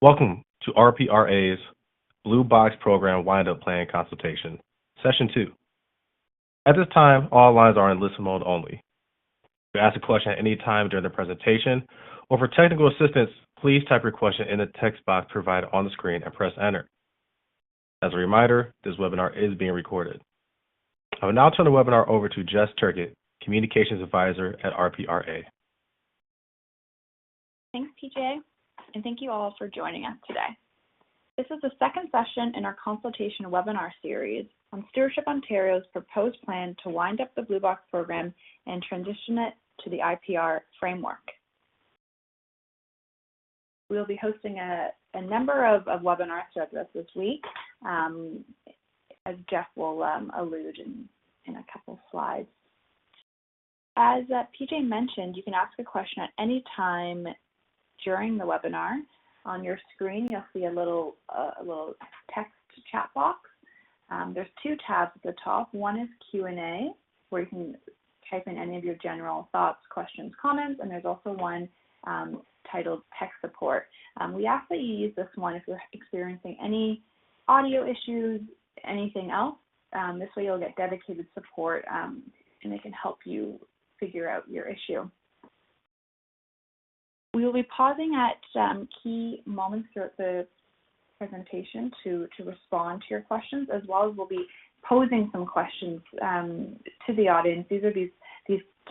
Welcome to RPRA's Blue Box Program Wind-Up Plan Consultation, Session 2. At this time, all lines are in listen mode only. To ask a question at any time during the presentation, or for technical assistance, please type your question in the text box provided on the screen and press Enter. As a reminder, this webinar is being recorded. I will now turn the webinar over to Jess Turkett, Communications Advisor at RPRA. Thanks, PJ, and thank you all for joining us today. This is the second session in our consultation webinar series on Stewardship Ontario's proposed plan to wind up the Blue Box program and transition it to the IPR framework. We will be hosting a number of webinars throughout this week, as Jeff will allude in a couple slides. As PJ mentioned, you can ask a question at any time during the webinar. On your screen, you'll see a little text chat box. There's two tabs at the top. One is Q&A, where you can type in any of your general thoughts, questions, comments, and there's also one titled Tech Support. We ask that you use this one if you're experiencing any audio issues, anything else. This way you'll get dedicated support and they can help you figure out your issue. We will be pausing at key moments throughout the presentation to respond to your questions, as well as we'll be posing some questions to the audience. These are these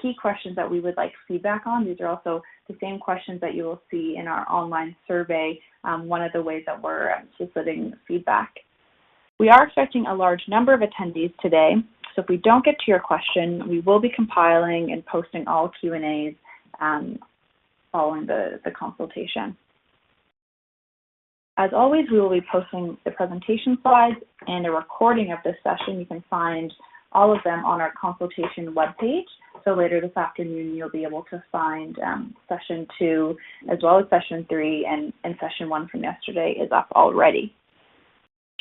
key questions that we would like feedback on. These are also the same questions that you will see in our online survey, one of the ways that we're soliciting feedback. We are expecting a large number of attendees today, so if we don't get to your question, we will be compiling and posting all Q&As following the consultation. As always, we will be posting the presentation slides and a recording of this session. You can find all of them on our consultation webpage. So later this afternoon, you'll be able to find session 2 as well as session 3, and session 1 from yesterday is up already.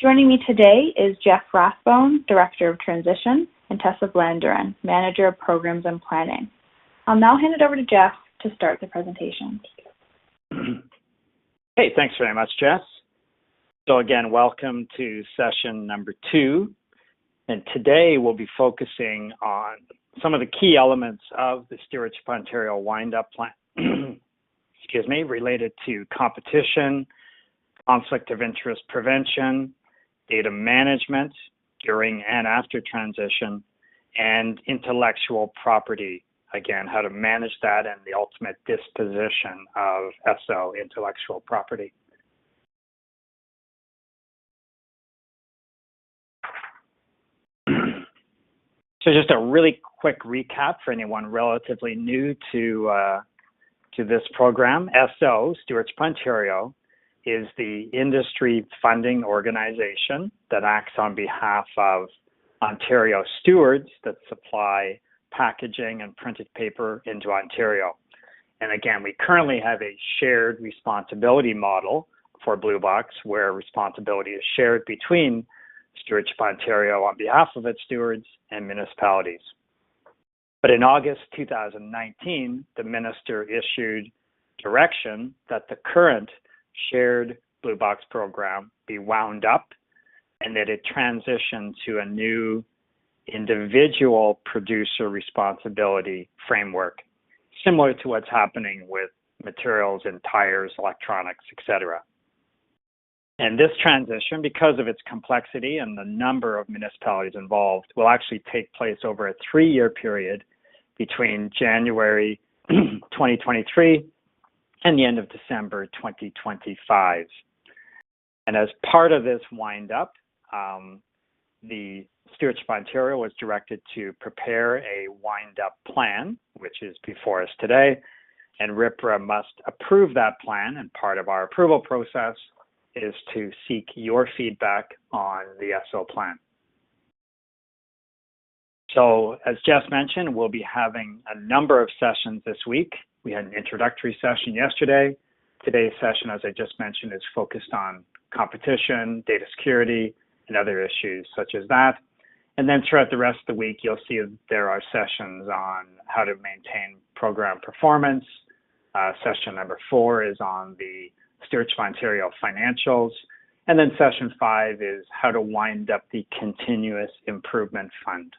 Joining me today is Jeff Rathbone, Director of Transition, and Tessa Blandurin, Manager of Programs and Planning. I'll now hand it over to Jeff to start the presentation. Hey, thanks very much, Jess. So again, welcome to session number 2. And today we'll be focusing on some of the key elements of the Stewardship Ontario wind-up plan, related to competition, conflict of interest prevention, data management during and after transition, and intellectual property. Again, how to manage that and the ultimate disposition of SO intellectual property. So just a really quick recap for anyone relatively new to this program. SO, Stewardship Ontario, is the industry funding organization that acts on behalf of Ontario stewards that supply packaging and printed paper into Ontario. And again, we currently have a shared responsibility model for Blue Box, where responsibility is shared between Stewardship Ontario on behalf of its stewards and municipalities. But in August 2019, the minister issued direction that the current shared Blue Box program be wound up and that it transition to a new individual producer responsibility framework, similar to what's happening with materials and tires, electronics, etc. And this transition, because of its complexity and the number of municipalities involved, will actually take place over a 3-year period between January 2023 and the end of December 2025. And as part of this wind up, the Stewardship Ontario was directed to prepare a wind-up plan, which is before us today, and Rpra must approve that plan, and part of our approval process is to seek your feedback on the SO plan. So, as Jess mentioned, we'll be having a number of sessions this week. We had an introductory session yesterday. Today's session, as I just mentioned, is focused on competition, data security, and other issues such as that. And then throughout the rest of the week, you'll see there are sessions on how to maintain program performance. Session number 4 is on the Stewardship Ontario financials. And then session 5 is how to wind up the continuous improvement fund.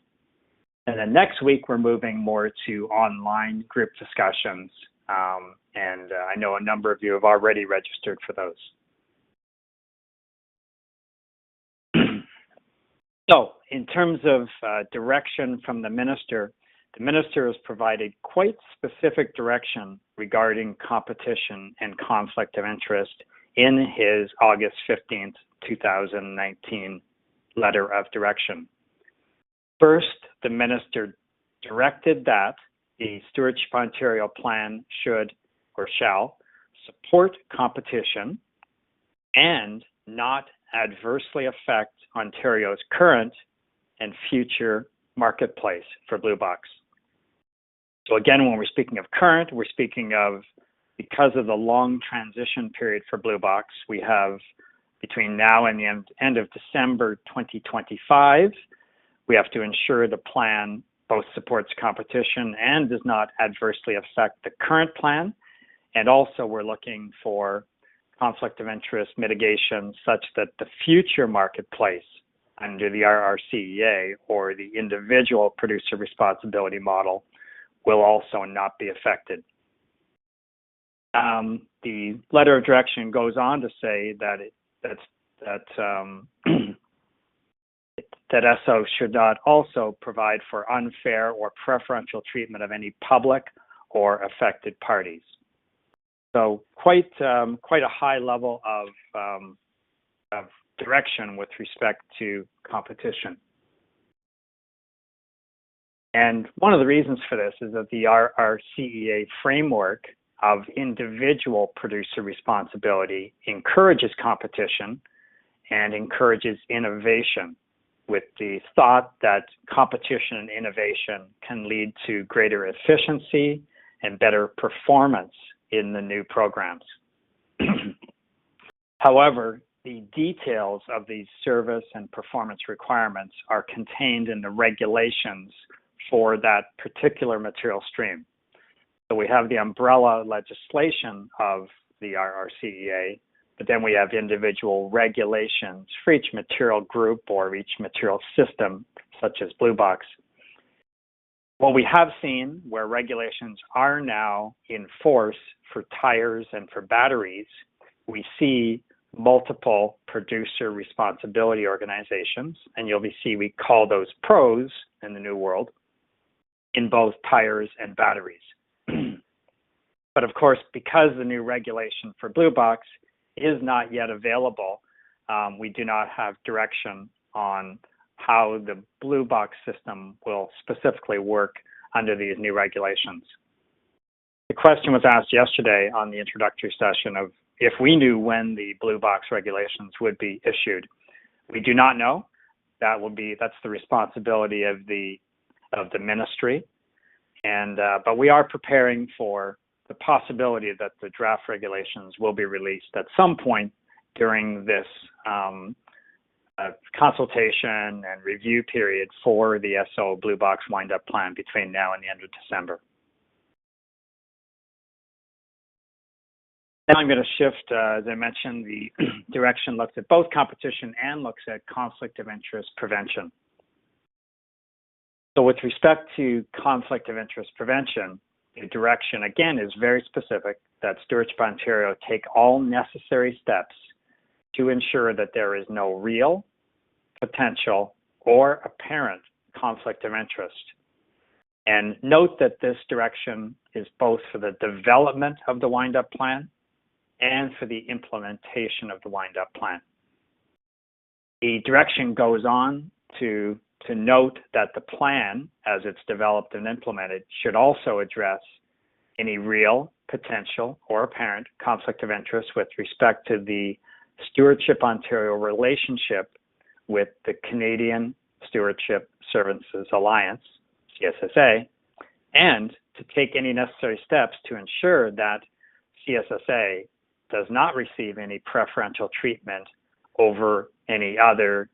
And then next week, we're moving more to online group discussions. And I know a number of you have already registered for those. So in terms of direction from the minister has provided quite specific direction regarding competition and conflict of interest in his August 15th, 2019 letter of direction. First, the minister directed that the Stewardship Ontario plan should or shall support competition and not adversely affect Ontario's current and future marketplace for Blue Box. So again, when we're speaking of current, we're speaking of, because of the long transition period for Blue Box, we have between now and the end of December 2025, we have to ensure the plan both supports competition and does not adversely affect the current plan. And also we're looking for conflict of interest mitigation such that the future marketplace under the RRCEA or the individual producer responsibility model will also not be affected. The letter of direction goes on to say that that SO should not also provide for unfair or preferential treatment of any public or affected parties. So quite a high level of direction with respect to competition. And one of the reasons for this is that the RRCEA framework of individual producer responsibility encourages competition and encourages innovation, with the thought that competition and innovation can lead to greater efficiency and better performance in the new programs. However, the details of these service and performance requirements are contained in the regulations for that particular material stream. So we have the umbrella legislation of the RRCEA, but then we have individual regulations for each material group or each material system, such as Blue Box. What we have seen where regulations are now in force for tires and for batteries, we see multiple producer responsibility organizations, and you'll see we call those pros in the new world, in both tires and batteries. But of course, because the new regulation for Blue Box is not yet available, we do not have direction on how the Blue Box system will specifically work under these new regulations. The question was asked yesterday on the introductory session of if we knew when the Blue Box regulations would be issued. We do not know. That's the responsibility of the ministry. And but we are preparing for the possibility that the draft regulations will be released at some point during this consultation and review period for the SO Blue Box wind-up plan between now and the end of December. Now I'm going to shift, as I mentioned, the direction looks at both competition and looks at conflict of interest prevention. So with respect to conflict of interest prevention, the direction, again, is very specific that Stewardship Ontario take all necessary steps to ensure that there is no real, potential, or apparent conflict of interest. And note that this direction is both for the development of the wind-up plan and for the implementation of the wind-up plan. The direction goes on to note that the plan, as it's developed and implemented, should also address any real, potential, or apparent conflict of interest with respect to the Stewardship Ontario relationship with the Canadian Stewardship Services Alliance, CSSA, and to take any necessary steps to ensure that CSSA does not receive any preferential treatment over any other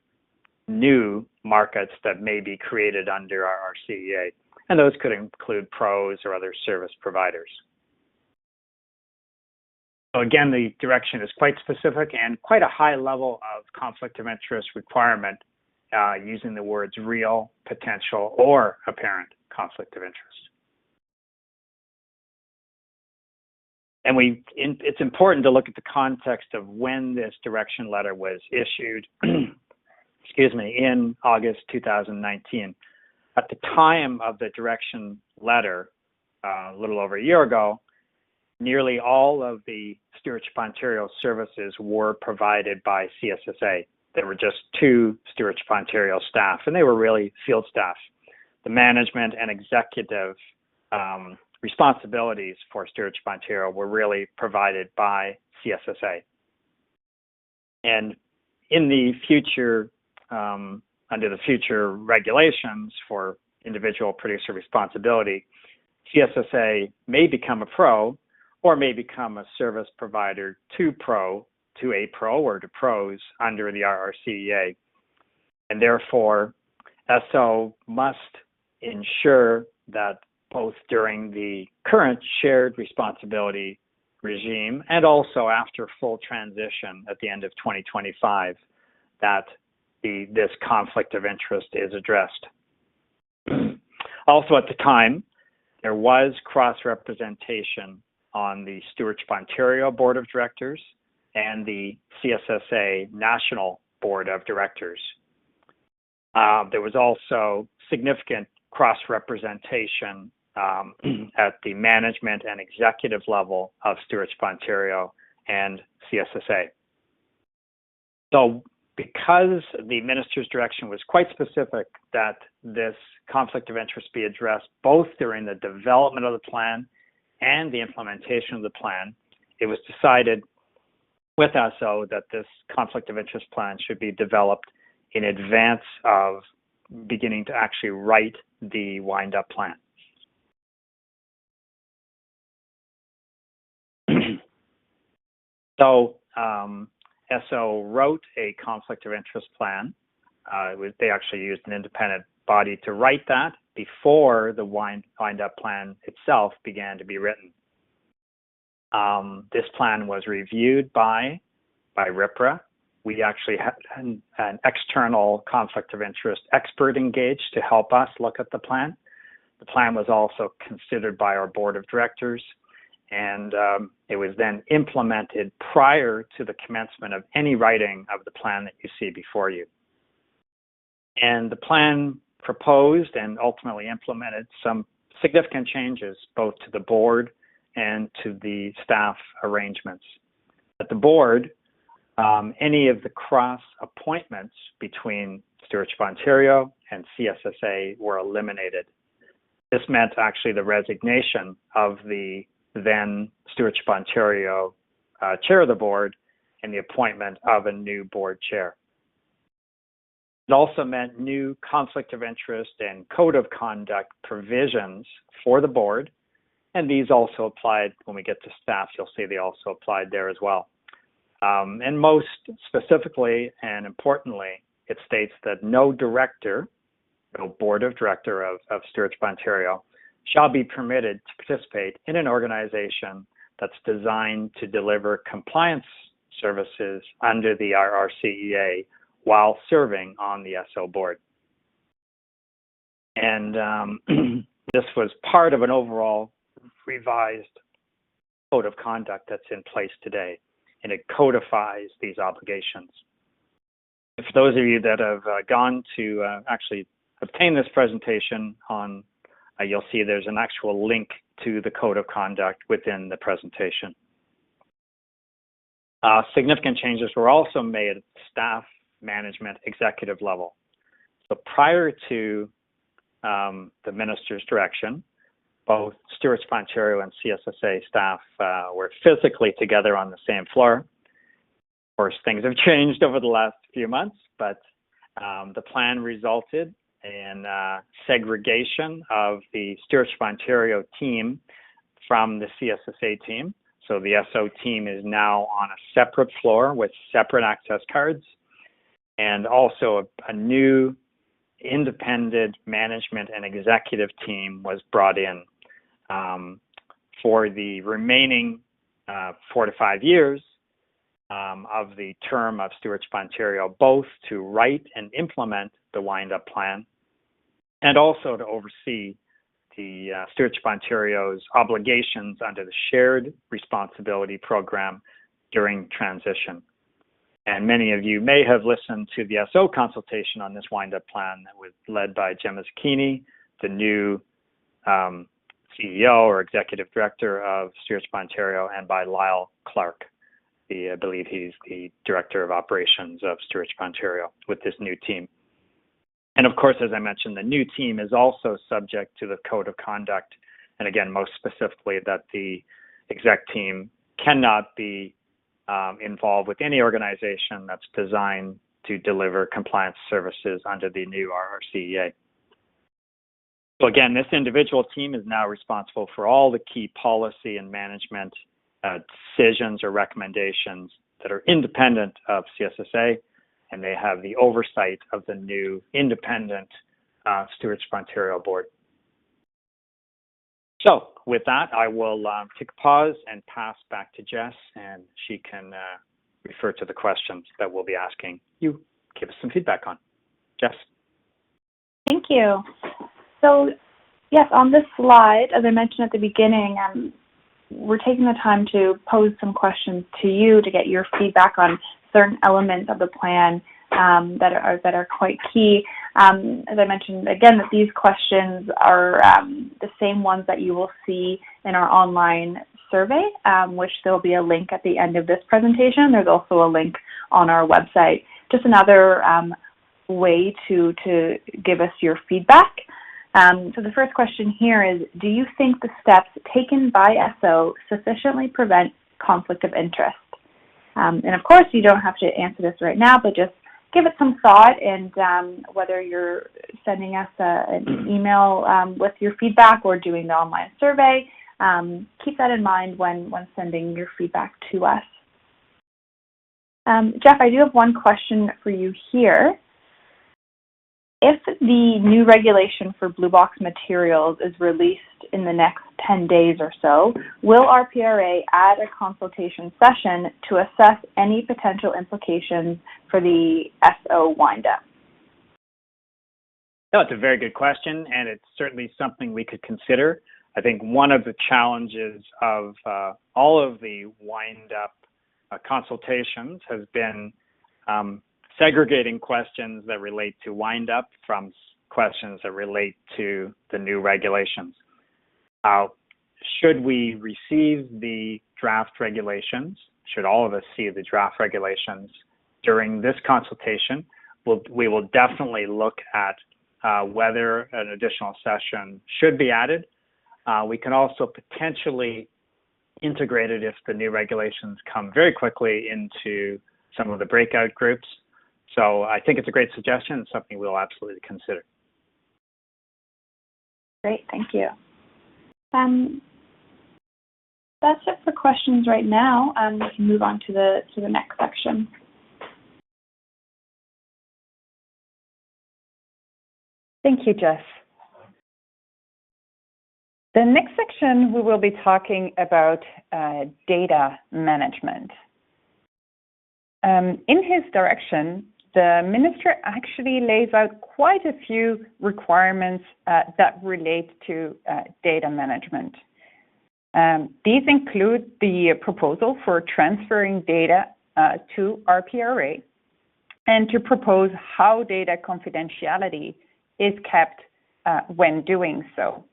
new markets that may be created under our RCEA, and those could include pros or other service providers. So again, the direction is quite specific and quite a high level of conflict of interest requirement, using the words real, potential, or apparent conflict of interest. And it's important to look at the context of when this direction letter was issued, excuse me, in August 2019. At the time of the direction letter, a little over a year ago, nearly all of the Stewardship Ontario services were provided by CSSA. There were just 2 Stewardship Ontario staff, and they were really field staff. The management and executive responsibilities for Stewardship Ontario were really provided by CSSA. And in the future, under the future regulations for individual producer responsibility, CSSA may become a pro or may become a service provider to a pro or to pros under the RRCEA. And therefore, SO must ensure that both during the current shared responsibility regime and also after full transition at the end of 2025, that this conflict of interest is addressed. Also at the time, there was cross-representation on the Stewardship Ontario Board of Directors and the CSSA National Board of Directors. There was also significant cross-representation at the management and executive level of Stewardship Ontario and CSSA. So because the minister's direction was quite specific that this conflict of interest be addressed both during the development of the plan and the implementation of the plan, it was decided with SO that this conflict of interest plan should be developed in advance of beginning to actually write the wind-up plan. So SO wrote a conflict of interest plan. They actually used an independent body to write that before the wind-up plan itself began to be written. This plan was reviewed by Rpra. We actually had an external conflict of interest expert engaged to help us look at the plan. The plan was also considered by our board of directors, and it was then implemented prior to the commencement of any writing of the plan that you see before you. And the plan proposed and ultimately implemented some significant changes both to the board and to the staff arrangements. At the board, any of the cross appointments between Stewardship Ontario and CSSA were eliminated. This meant actually the resignation of the then Stewardship Ontario chair of the board and the appointment of a new board chair. It also meant new conflict of interest and code of conduct provisions for the board, and these also applied when we get to staff. You'll see they also applied there as well. And most specifically and importantly, it states that no director, no board of director of Stewardship Ontario shall be permitted to participate in an organization that's designed to deliver compliance services under the RRCEA while serving on the SO board. And this was part of an overall revised code of conduct that's in place today, and it codifies these obligations. For those of you that have gone to actually obtain this presentation on, you'll see there's an actual link to the code of conduct within the presentation. Significant changes were also made at the staff, management, executive level. So prior to the minister's direction, both Stewardship Ontario and CSSA staff were physically together on the same floor. Of course, things have changed over the last few months, but the plan resulted in segregation of the Stewardship Ontario team from the CSSA team. So the SO team is now on a separate floor with separate access cards, and also a new independent management and executive team was brought in for the remaining 4 to 5 years of the term of Stewardship Ontario, both to write and implement the wind-up plan, and also to oversee the Stewardship Ontario's obligations under the Shared Responsibility Program during transition. And many of you may have listened to the SO consultation on this wind-up plan that was led by Gemma Zucchini, the new CEO or Executive Director of Stewardship Ontario, and by Lyle Clark. I believe he's the Director of Operations of Stewardship Ontario with this new team. And of course, as I mentioned, the new team is also subject to the Code of Conduct. And again, most specifically, that the exec team cannot be involved with any organization that's designed to deliver compliance services under the new RRCEA. So again, this individual team is now responsible for all the key policy and management decisions or recommendations that are independent of CSSA, and they have the oversight of the new independent Stewardship Ontario board. So with that, I will take a pause and pass back to Jess, and she can refer to the questions that we'll be asking you. Give us some feedback on. Jess. Thank you. So yes, on this slide, as I mentioned at the beginning, we're taking the time to pose some questions to you to get your feedback on certain elements of the plan that are quite key. As I mentioned again, that these questions are the same ones that you will see in our online survey, which there will be a link at the end of this presentation. There's also a link on our website. Just another way to give us your feedback. So the first question here is, do you think the steps taken by SO sufficiently prevent conflict of interest? And of course, you don't have to answer this right now, but just give it some thought, and whether you're sending us an email with your feedback or doing the online survey, keep that in mind when sending your feedback to us. Jeff, I do have one question for you here. If the new regulation for blue box materials is released in the next 10 days or so, will Rpra add a consultation session to assess any potential implications for the SO windup? No, it's a very good question, and it's certainly something we could consider. I think one of the challenges of all of the wind-up consultations has been segregating questions that relate to wind-up from questions that relate to the new regulations. Should we receive the draft regulations, should all of us see the draft regulations during this consultation, we will definitely look at whether an additional session should be added. We can also potentially integrate it if the new regulations come very quickly into some of the breakout groups. So I think it's a great suggestion and something we'll absolutely consider. Great, thank you. That's it for questions right now. We can move on to the next section. Thank you, Jess. The next section, we will be talking about data management. In his direction, the minister actually lays out quite a few requirements that relate to data management. These include the proposal for transferring data to Rpra and to propose how data confidentiality is kept when doing so.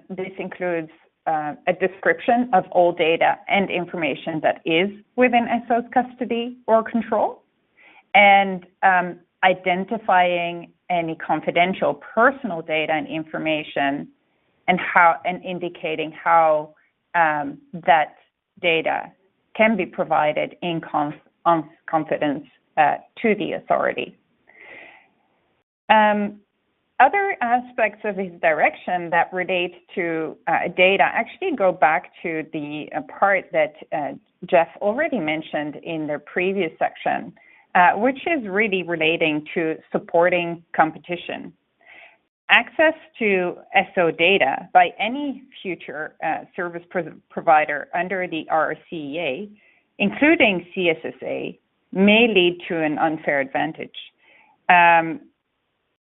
This includes a description of all data and information that is within SO's custody or control, and identifying any confidential personal data and information, and indicating how that data can be provided in confidence to the authority. Other aspects of his direction that relate to data actually go back to the part that Jeff already mentioned in the previous section, which is really relating to supporting competition. access to SO data by any future service provider under the RCEA, including CSSA, may lead to an unfair advantage.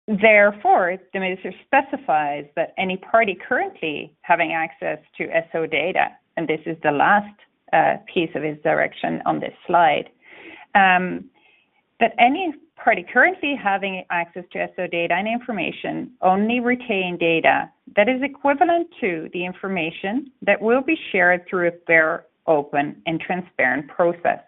Therefore, the Minister specifies that any party currently having access to SO data, and this is the last piece of his direction on this slide, that any party currently having access to SO data and information only retain data that is equivalent to the information that will be shared through a fair, open, and transparent process.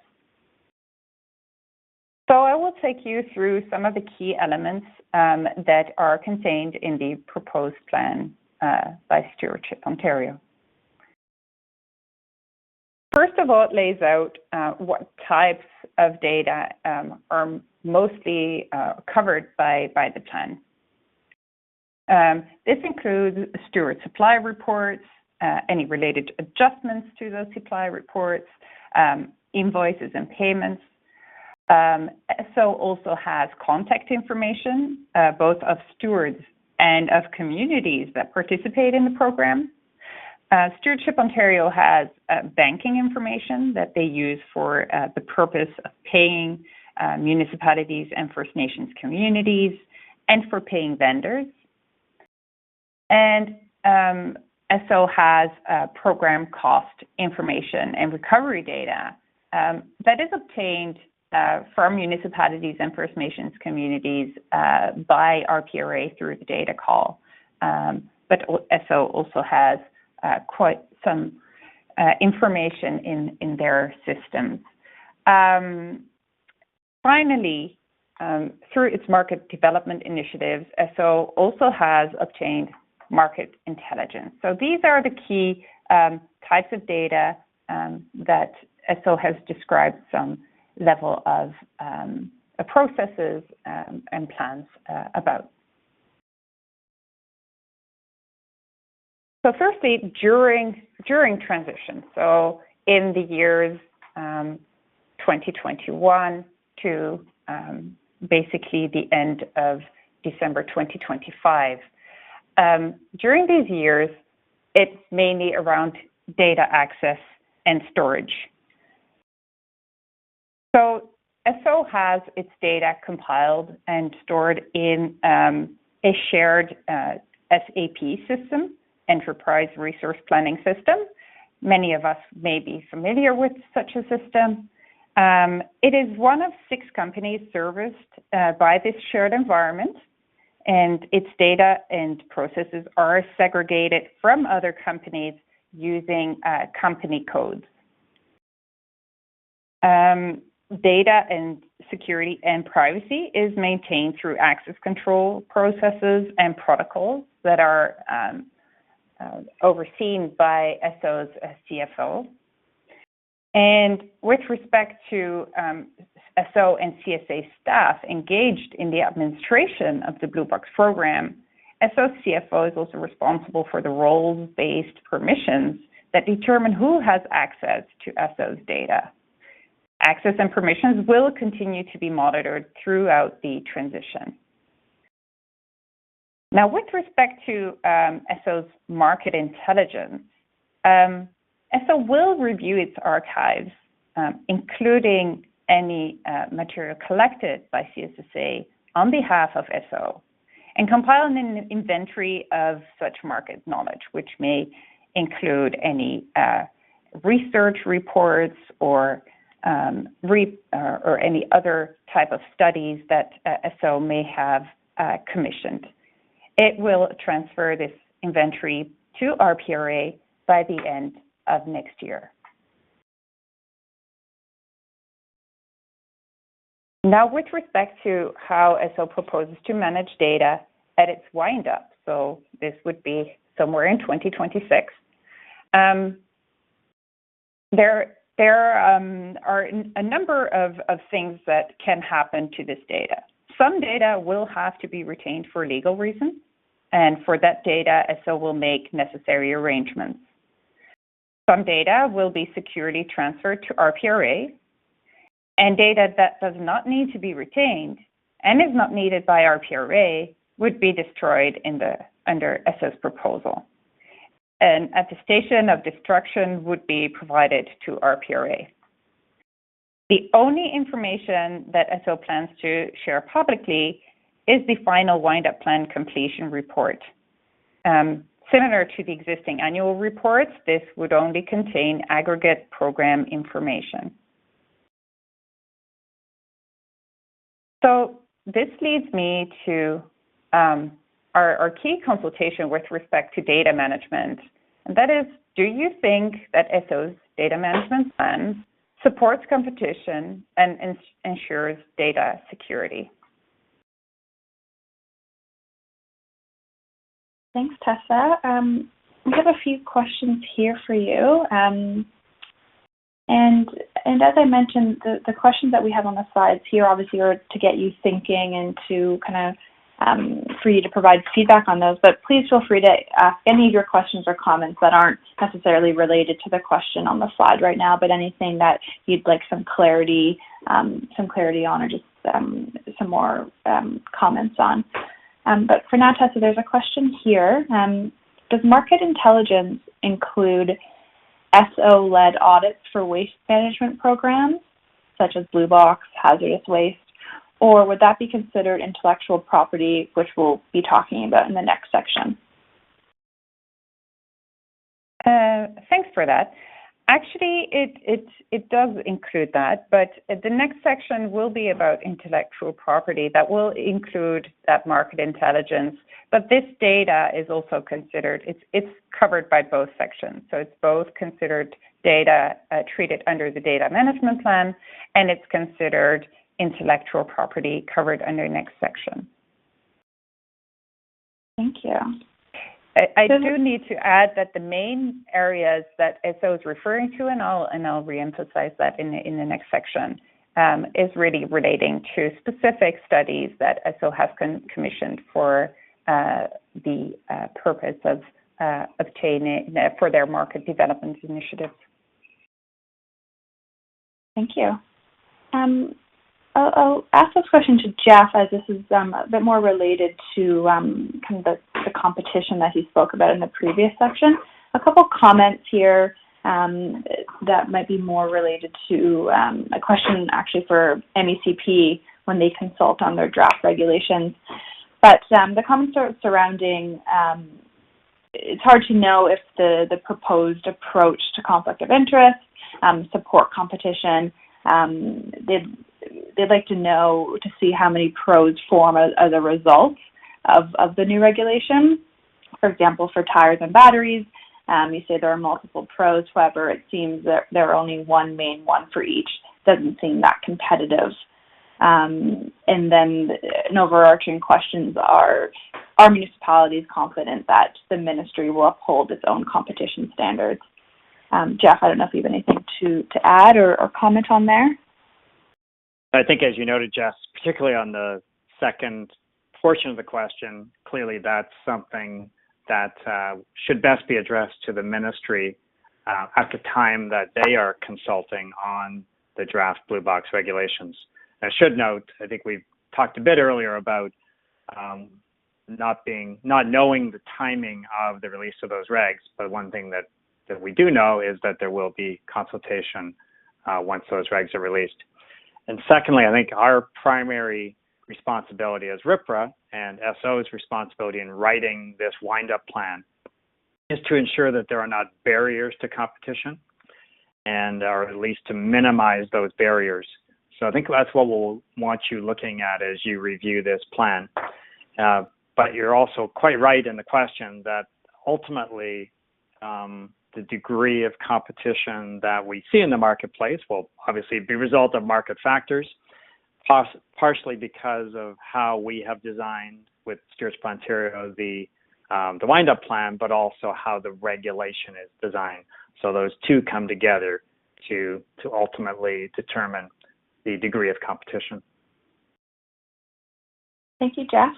So I will take you through some of the key elements that are contained in the proposed plan by Stewardship Ontario. First of all, it lays out what types of data are mostly covered by the plan. This includes steward supply reports, any related adjustments to those supply reports, invoices and payments. SO also has contact information, both of stewards and of communities that participate in the program. Stewardship Ontario has banking information that they use for the purpose of paying municipalities and First Nations communities and for paying vendors. And SO has program cost information and recovery data that is obtained from municipalities and First Nations communities by Rpra through the data call. But SO also has quite some information in their systems. Finally, through its market development initiatives, SO also has obtained market intelligence. So these are the key types of data that SO has described some level of processes and plans about. So firstly, during transition, so in the years 2021 to basically the end of December 2025, during these years, it's mainly around data access and storage. So SO has its data compiled and stored in a shared SAP system, Enterprise Resource Planning System. Many of us may be familiar with such a system. It is one of 6 companies serviced by this shared environment, and its data and processes are segregated from other companies using company codes. Data and security and privacy is maintained through access control processes and protocols that are overseen by SO's CFO. And with respect to SO and CSA staff engaged in the administration of the Blue Box program, SO's CFO is also responsible for the roles-based permissions that determine who has access to SO's data. Access and permissions will continue to be monitored throughout the transition. Now, with respect to SO's market intelligence, SO will review its archives, including any material collected by CSSA on behalf of SO, and compile an inventory of such market knowledge, which may include any research reports or any other type of studies that SO may have commissioned. It will transfer this inventory to Rpra by the end of next year. Now, with respect to how SO proposes to manage data at its wind-up, so this would be somewhere in 2026, there are a number of things that can happen to this data. Some data will have to be retained for legal reasons, and for that data, SO will make necessary arrangements. Some data will be securely transferred to Rpra, and data that does not need to be retained and is not needed by Rpra would be destroyed under SO's proposal. An attestation of destruction would be provided to Rpra. The only information that SO plans to share publicly is the final wind-up plan completion report. Similar to the existing annual reports, this would only contain aggregate program information. So this leads me to our key consultation with respect to data management, and that is, do you think that SO's data management plan supports competition and ensures data security? Thanks, Tessa. We have a few questions here for you. And as I mentioned, the questions that we have on the slides here obviously are to get you thinking and to kind of for you to provide feedback on those, but please feel free to ask any of your questions or comments that aren't necessarily related to the question on the slide right now, but anything that you'd like some clarity on, or just some more comments on. But for now, Tessa, there's a question here. Does market intelligence include SO-led audits for waste management programs, such as bluebox, hazardous waste, or would that be considered intellectual property, which we'll be talking about in the next section? Thanks for that. Actually, it does include that, but the next section will be about intellectual property. That will include that market intelligence, but this data is also considered, it's covered by both sections. So it's both considered data treated under the data management plan, and it's considered intellectual property covered under next section. Thank you. I do need to add that the main areas that SO is referring to, and I'll reemphasize that in the next section, is really relating to specific studies that SO has commissioned for the purpose of obtaining for their market development initiatives. Thank you. I'll ask this question to Jeff, as this is a bit more related to kind of the competition that he spoke about in the previous section. A couple comments here that might be more related to a question actually for MECP when they consult on their draft regulations. But the comments are surrounding, it's hard to know if the proposed approach to conflict of interest support competition. They'd like to know, to see how many pros form as a result of the new regulation. For example, for tires and batteries, you say there are multiple pros. However, it seems that there are only one main one for each. Doesn't seem that competitive. And then an overarching questions are municipalities confident that the ministry will uphold its own competition standards? Jeff, I don't know if you have anything to add or comment on there. I think, as you noted, Jess, particularly on the second portion of the question, clearly that's something that should best be addressed to the ministry at the time that they are consulting on the draft Blue Box regulations. I should note, I think we've talked a bit earlier about not knowing the timing of the release of those regs, but one thing that we do know is that there will be consultation once those regs are released. And secondly, I think our primary responsibility as Rpra and SO's responsibility in writing this wind-up plan is to ensure that there are not barriers to competition, and or at least to minimize those barriers. So I think that's what we'll want you looking at as you review this plan. But you're also quite right in the question that ultimately the degree of competition that we see in the marketplace will obviously be a result of market factors, partially because of how we have designed with Stewardship Ontario the wind-up plan, but also how the regulation is designed. So those two come together to ultimately determine the degree of competition. Thank you, Jeff.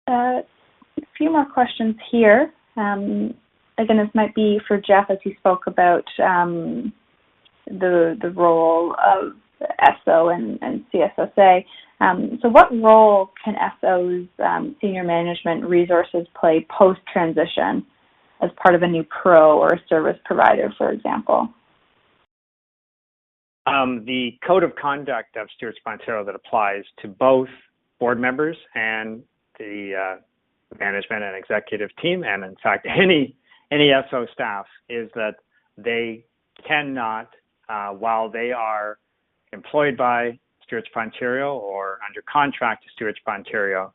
A few more questions here. Again, this might be for Jeff, as he spoke about the role of SO and CSSA. So what role can SO's senior management resources play post-transition as part of a new pro or a service provider, for example? The code of conduct of Stewardship Ontario that applies to both board members and the management and executive team, and in fact any SO staff, is that they cannot, while they are employed by Stewardship Ontario or under contract to Stewardship Ontario,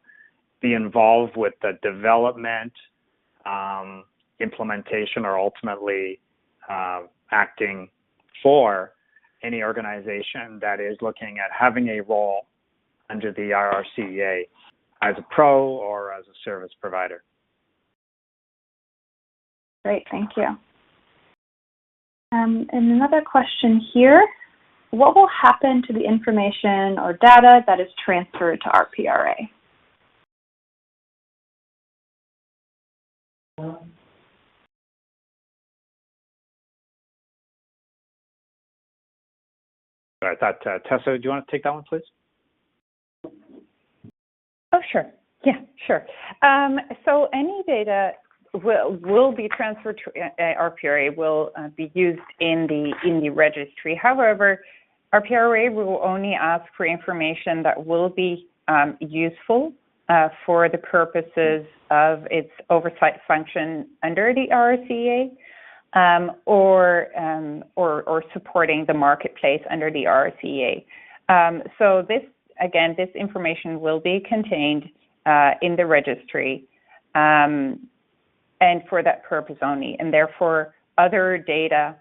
be involved with the development, implementation, or ultimately acting for any organization that is looking at having a role under the RRCEA as a pro or as a service provider. Great, thank you. And another question here. What will happen to the information or data that is transferred to Rpra? I thought, Tessa, do you want to take that one, please? Oh, sure. Yeah, sure. So any data will be transferred to Rpra, will be used in the registry. However, Rpra will only ask for information that will be useful for the purposes of its oversight function under the RRCEA, or supporting the marketplace under the RRCEA. So this information will be contained in the registry, and for that purpose only. And therefore, other data,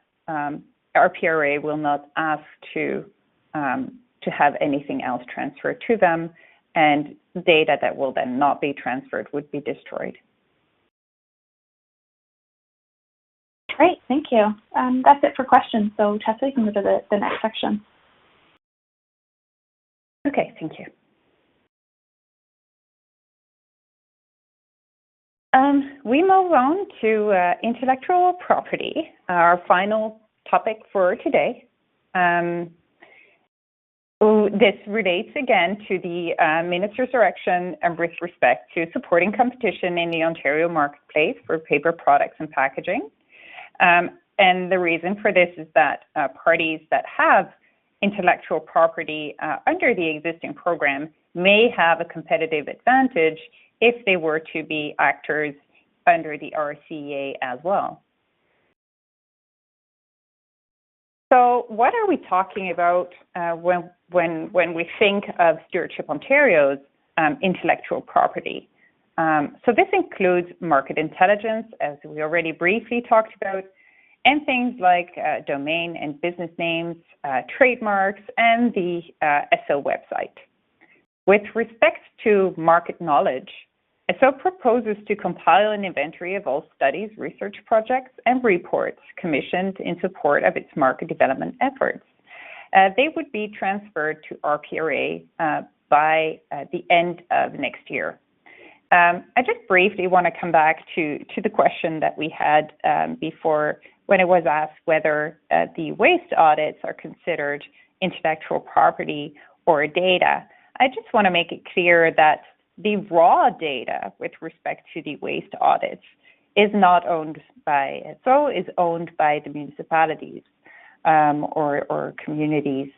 Rpra will not ask to have anything else transferred to them, and data that will then not be transferred would be destroyed. Great, thank you. That's it for questions. So Tessa, you can go to the next section. Okay, thank you. We move on to intellectual property, our final topic for today. This relates again to the Minister's direction with respect to supporting competition in the Ontario marketplace for paper products and packaging. And the reason for this is that parties that have intellectual property under the existing program may have a competitive advantage if they were to be actors under the RCEA as well. So what are we talking about when we think of Stewardship Ontario's intellectual property? So this includes market intelligence, as we already briefly talked about, and things like domain and business names, trademarks, and the SO website. With respect to market knowledge, SO proposes to compile an inventory of all studies, research projects, and reports commissioned in support of its market development efforts. They would be transferred to Rpra by the end of next year. I just briefly want to come back to the question that we had before, when it was asked whether the waste audits are considered intellectual property or data. I just want to make it clear that the raw data with respect to the waste audits is not owned by SO, is owned by the municipalities or communities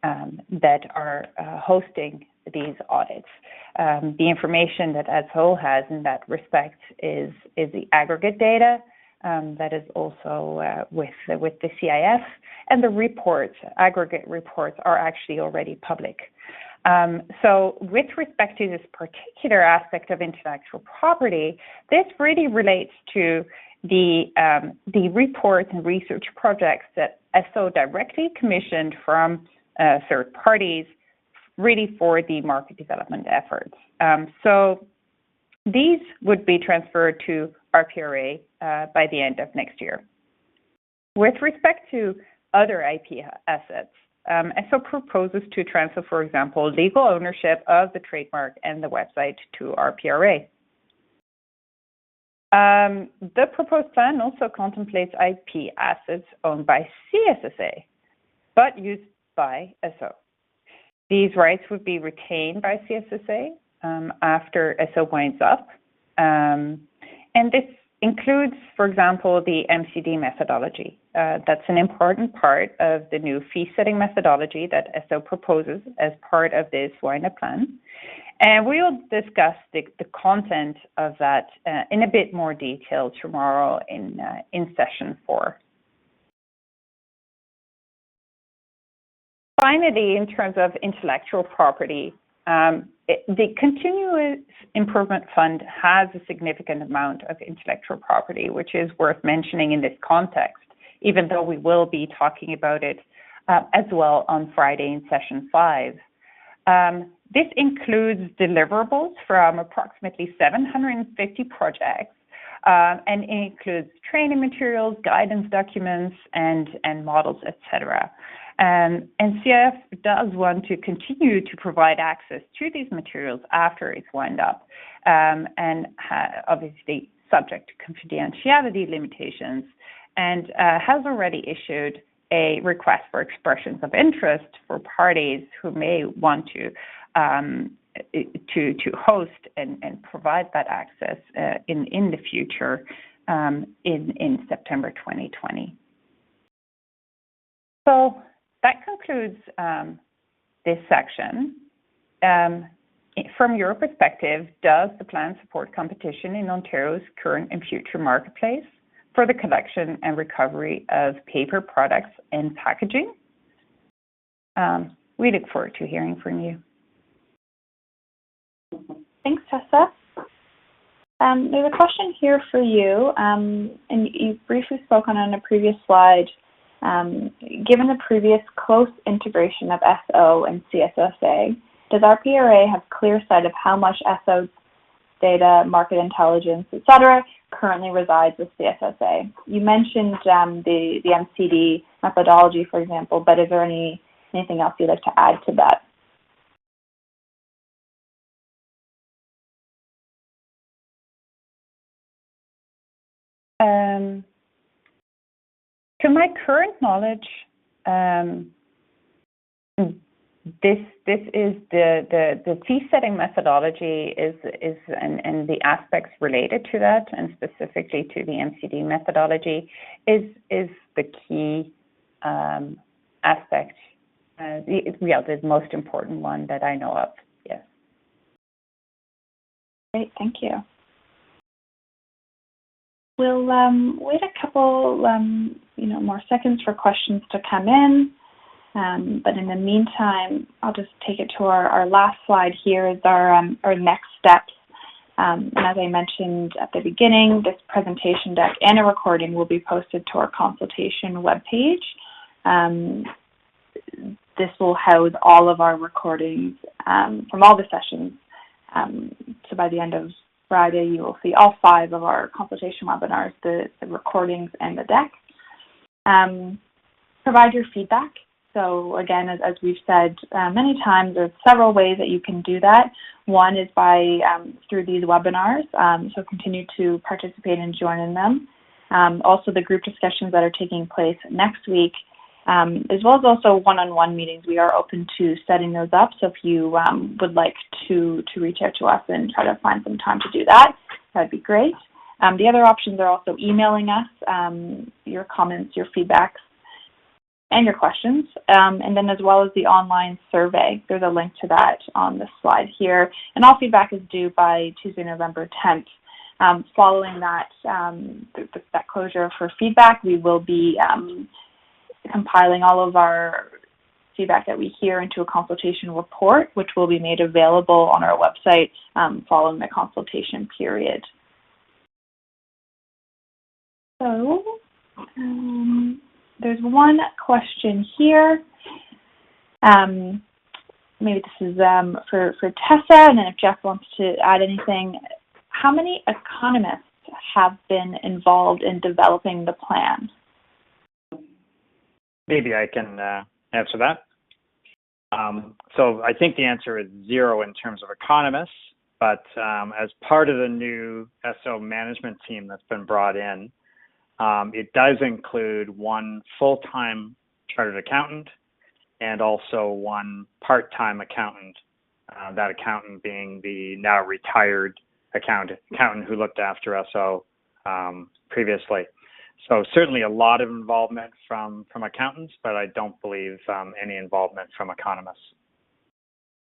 that are hosting these audits. The information that SO has in that respect is the aggregate data that is also with the CIF, and the reports, aggregate reports, are actually already public. So with respect to this particular aspect of intellectual property, this really relates to the reports and research projects that SO directly commissioned from third parties, really for the market development efforts. So these would be transferred to Rpra by the end of next year. With respect to other IP assets, SO proposes to transfer, for example, legal ownership of the trademark and the website to Rpra. The proposed plan also contemplates IP assets owned by CSSA, but used by SO. These rights would be retained by CSSA after SO winds up. And this includes, for example, the MCD methodology. That's an important part of the new fee-setting methodology that SO proposes as part of this wind-up plan. And we'll discuss the content of that in a bit more detail tomorrow in session 4. Finally, in terms of intellectual property, the Continuous Improvement Fund has a significant amount of intellectual property, which is worth mentioning in this context, even though we will be talking about it as well on Friday in session 5. This includes deliverables from approximately 750 projects, and it includes training materials, guidance documents, and models, etc. And CIF does want to continue to provide access to these materials after it's wound up, and obviously subject to confidentiality limitations, and has already issued a request for expressions of interest for parties who may want to host and provide that access in the future in September 2020. So that concludes this section. From your perspective, does the plan support competition in Ontario's current and future marketplace for the collection and recovery of paper products and packaging? We look forward to hearing from you. Thanks, Tessa. There's a question here for you, and you briefly spoke on a previous slide. Given the previous close integration of SO and CSSA, does Rpra have clear sight of how much SO data, market intelligence, etc., currently resides with CSSA? You mentioned the MCD methodology, for example, but is there anything else you'd like to add to that? To my current knowledge, this is the fee-setting methodology and the aspects related to that, and specifically to the MCD methodology, is the key aspect. The most important one that I know of. Yes. Great, thank you. We'll wait a couple, more seconds for questions to come in. But in the meantime, I'll just take it to our last slide here is our next steps. And as I mentioned at the beginning, this presentation deck and a recording will be posted to our consultation webpage. This will house all of our recordings from all the sessions. So by the end of Friday, you will see all 5 of our consultation webinars, the recordings and the deck. Provide your feedback. So again, as we've said many times, there's several ways that you can do that. One is by through these webinars, so continue to participate and join in them. Also the group discussions that are taking place next week, as well as also one-on-one meetings. We are open to setting those up, so if you would like to reach out to us and try to find some time to do that, that'd be great. The other options are also emailing us your comments, your feedbacks, and your questions, and then as well as the online survey. There's a link to that on the slide here, and all feedback is due by Tuesday, November 10th. Following that, that closure for feedback, we will be compiling all of our feedback that we hear into a consultation report, which will be made available on our website following the consultation period. So, there's one question here. Maybe this is for Tessa, and then if Jeff wants to add anything. How many economists have been involved in developing the plan? Maybe I can answer that. So I think the answer is 0 in terms of economists, but as part of the new SO management team that's been brought in, it does include 1 full-time chartered accountant and also one part-time accountant, that accountant being the now retired accountant who looked after SO previously. So certainly a lot of involvement from accountants, but I don't believe any involvement from economists.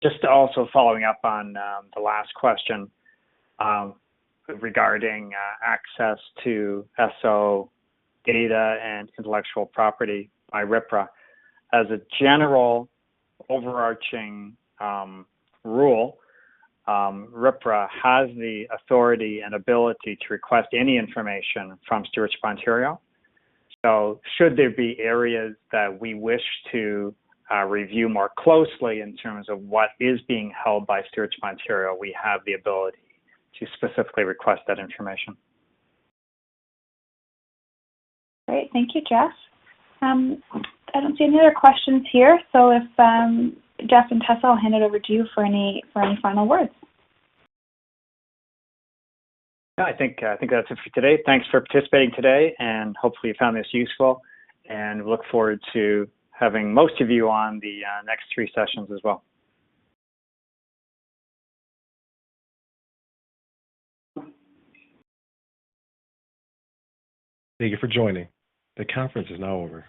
Just also following up on the last question regarding access to SO data and intellectual property by Rpra. As a general overarching rule, Rpra has the authority and ability to request any information from Stewardship Ontario. So should there be areas that we wish to review more closely in terms of what is being held by Stewardship Ontario, we have the ability to specifically request that information. Great, thank you, Jeff. I don't see any other questions here, so if Jeff and Tessa, I'll hand it over to you for any final words. Yeah, I think that's it for today. Thanks for participating today, and hopefully you found this useful. And we look forward to having most of you on the next 3 sessions as well. Thank you for joining. The conference is now over.